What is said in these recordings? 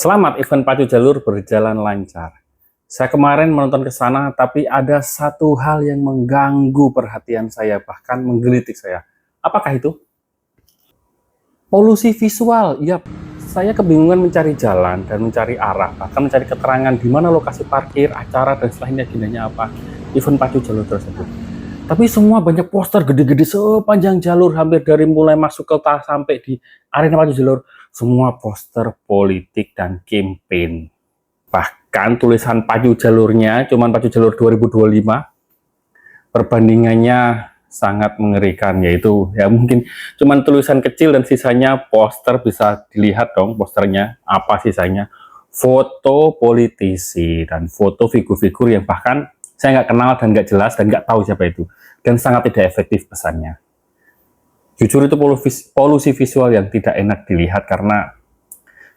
Selamat event pacu jalur berjalan lancar. Saya kemarin menonton ke sana, tapi ada satu hal yang mengganggu perhatian saya, bahkan menggelitik saya. Apakah itu? Polusi visual. Yap, saya kebingungan mencari jalan dan mencari arah, bahkan mencari keterangan di mana lokasi parkir, acara, dan setelahnya agendanya apa, event pacu jalur tersebut. Tapi semua banyak poster gede-gede sepanjang jalur, hampir dari mulai masuk ke sampai di arena pacu jalur, semua poster politik dan campaign. Bahkan tulisan pacu jalurnya cuman pacu jalur 2025, perbandingannya sangat mengerikan, yaitu ya mungkin cuman tulisan kecil dan sisanya poster. Bisa dilihat dong posternya, apa sisanya? Foto politisi dan foto figur-figur yang bahkan saya nggak kenal dan nggak jelas dan nggak tahu siapa itu, dan sangat tidak efektif pesannya. Jujur itu polusi visual yang tidak enak dilihat, karena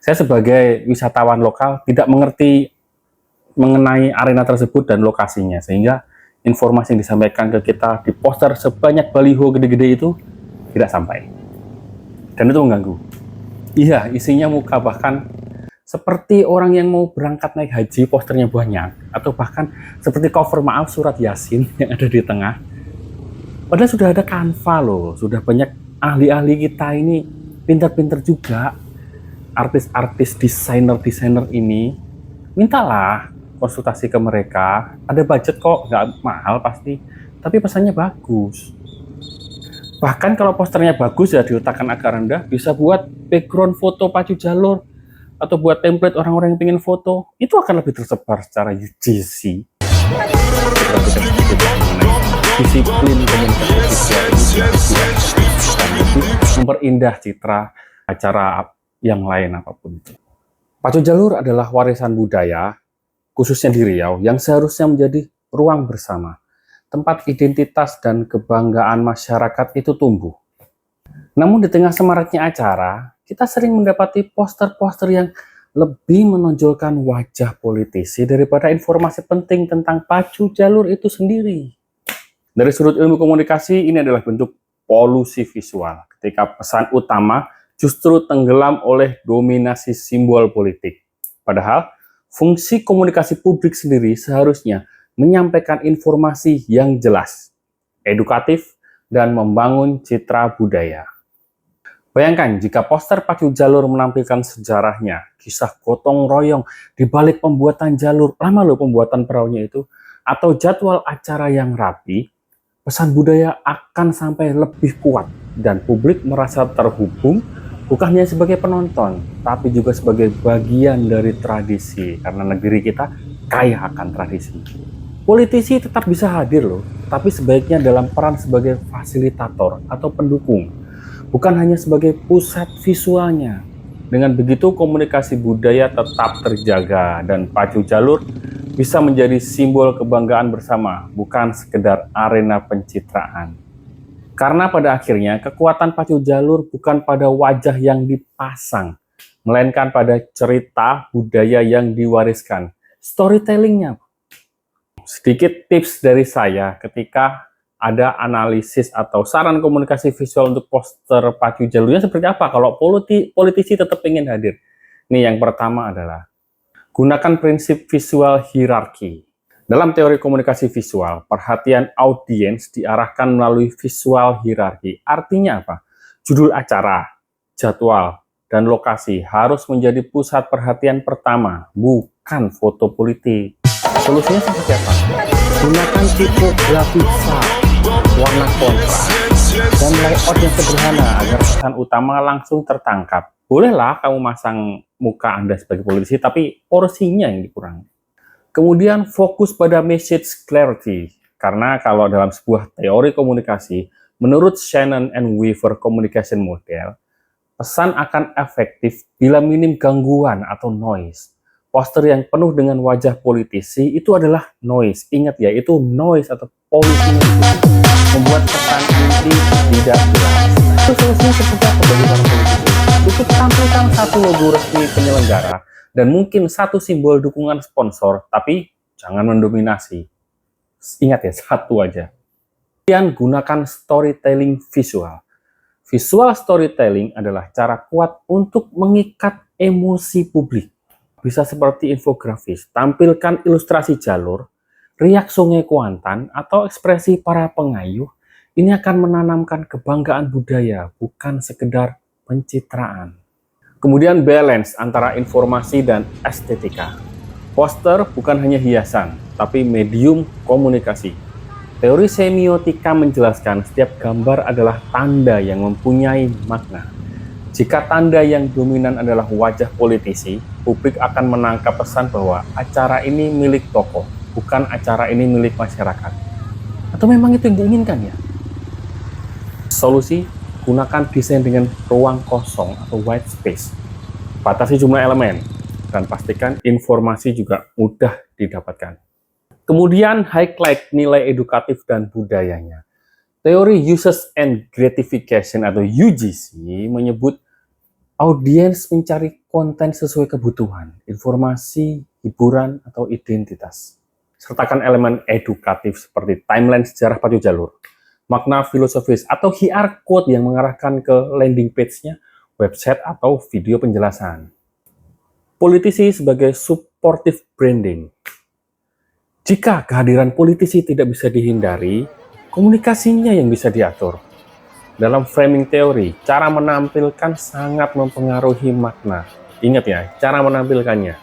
saya sebagai wisatawan lokal tidak mengerti mengenai arena tersebut dan lokasinya, sehingga informasi yang disampaikan ke kita di poster sebanyak baliho gede-gede itu tidak sampai. Dan itu mengganggu. Iya, isinya muka, bahkan seperti orang yang mau berangkat naik haji, posternya banyak, atau bahkan seperti cover maaf surat Yasin yang ada di tengah. Padahal sudah ada Canva loh, sudah banyak ahli-ahli kita ini pintar-pintar juga, artis-artis, desainer-desainer ini. Mintalah konsultasi ke mereka, ada budget kok, nggak mahal pasti, tapi pesannya bagus. Bahkan kalau posternya bagus ya diletakkan agak rendah, bisa buat background foto pacu jalur, atau buat template orang-orang yang pengen foto, itu akan lebih tersebar secara UGC. Disiplin komunikasi memperindah citra acara yang lain apapun itu. Pacu jalur adalah warisan budaya, khususnya di Riau, yang seharusnya menjadi ruang bersama, tempat identitas dan kebanggaan masyarakat itu tumbuh. Namun di tengah semaraknya acara, kita sering mendapati poster-poster yang lebih menonjolkan wajah politisi daripada informasi penting tentang pacu jalur itu sendiri. Dari sudut ilmu komunikasi, ini adalah bentuk polusi visual, ketika pesan utama justru tenggelam oleh dominasi simbol politik. Padahal, fungsi komunikasi publik sendiri seharusnya menyampaikan informasi yang jelas, edukatif, dan membangun citra budaya. Bayangkan jika poster pacu jalur menampilkan sejarahnya, kisah gotong royong di balik pembuatan jalur, lama loh pembuatan perahunya itu, atau jadwal acara yang rapi, pesan budaya akan sampai lebih kuat dan publik merasa terhubung, bukan hanya sebagai penonton, tapi juga sebagai bagian dari tradisi, karena negeri kita kaya akan tradisi. Politisi tetap bisa hadir loh, tapi sebaiknya dalam peran sebagai fasilitator atau pendukung, bukan hanya sebagai pusat visualnya. Dengan begitu komunikasi budaya tetap terjaga dan pacu jalur bisa menjadi simbol kebanggaan bersama, bukan sekedar arena pencitraan. Karena pada akhirnya kekuatan pacu jalur bukan pada wajah yang dipasang, melainkan pada cerita budaya yang diwariskan, storytellingnya. Sedikit tips dari saya ketika ada analisis atau saran komunikasi visual untuk poster pacu jalurnya seperti apa kalau politisi tetap ingin hadir. Nih, yang pertama adalah gunakan prinsip visual hierarki. Dalam teori komunikasi visual, perhatian audiens diarahkan melalui visual hierarki. Artinya apa? Judul acara, jadwal, dan lokasi harus menjadi pusat perhatian pertama, bukan foto politik. Solusinya seperti apa? Gunakan tipografi besar, warna kontras, dan layout yang sederhana agar pesan utama langsung tertangkap. Bolehlah kamu masang muka Anda sebagai politisi, tapi porsinya yang dikurangi. Kemudian fokus pada message clarity, karena kalau dalam sebuah teori komunikasi, menurut Shannon and Weaver Communication Model, pesan akan efektif bila minim gangguan atau noise. Poster yang penuh dengan wajah politisi itu adalah noise. Ingat ya, itu noise atau polusi membuat pesan inti tidak jelas. Itu solusinya seperti apa bagi para politisi? Cukup tampilkan satu logo resmi penyelenggara dan mungkin satu simbol dukungan sponsor, tapi jangan mendominasi. Ingat ya, satu aja. Kemudian gunakan storytelling visual. Visual storytelling adalah cara kuat untuk mengikat emosi publik. bisa seperti infografis, tampilkan ilustrasi jalur, riak sungai Kuantan, atau ekspresi para pengayuh. Ini akan menanamkan kebanggaan budaya, bukan sekedar pencitraan. Kemudian balance antara informasi dan estetika. Poster bukan hanya hiasan, tapi medium komunikasi. Teori semiotika menjelaskan setiap gambar adalah tanda yang mempunyai makna. Jika tanda yang dominan adalah wajah politisi, publik akan menangkap pesan bahwa acara ini milik tokoh, bukan acara ini milik masyarakat. Atau memang itu yang diinginkan ya? Solusi, gunakan desain dengan ruang kosong atau white space. Batasi jumlah elemen, dan pastikan informasi juga mudah didapatkan. Kemudian highlight nilai edukatif dan budayanya. Teori Uses and Gratification atau UGC menyebut audiens mencari konten sesuai kebutuhan, informasi, hiburan, atau identitas. Sertakan elemen edukatif seperti timeline sejarah pacu jalur, makna filosofis, atau QR code yang mengarahkan ke landing page-nya, website, atau video penjelasan. Politisi sebagai supportive branding. Jika kehadiran politisi tidak bisa dihindari, komunikasinya yang bisa diatur. Dalam framing teori, cara menampilkan sangat mempengaruhi makna. Ingat ya, cara menampilkannya.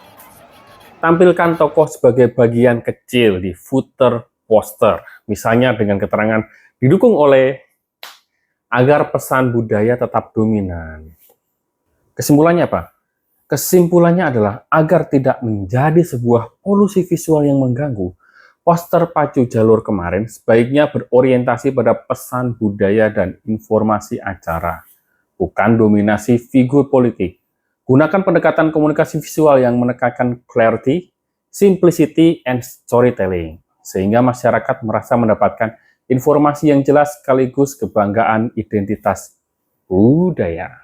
Tampilkan tokoh sebagai bagian kecil di footer poster, misalnya dengan keterangan didukung oleh agar pesan budaya tetap dominan. Kesimpulannya apa? Kesimpulannya adalah agar tidak menjadi sebuah polusi visual yang mengganggu, poster pacu jalur kemarin sebaiknya berorientasi pada pesan budaya dan informasi acara, bukan dominasi figur politik. Gunakan pendekatan komunikasi visual yang menekankan clarity, simplicity, and storytelling, sehingga masyarakat merasa mendapatkan informasi yang jelas sekaligus kebanggaan identitas budaya.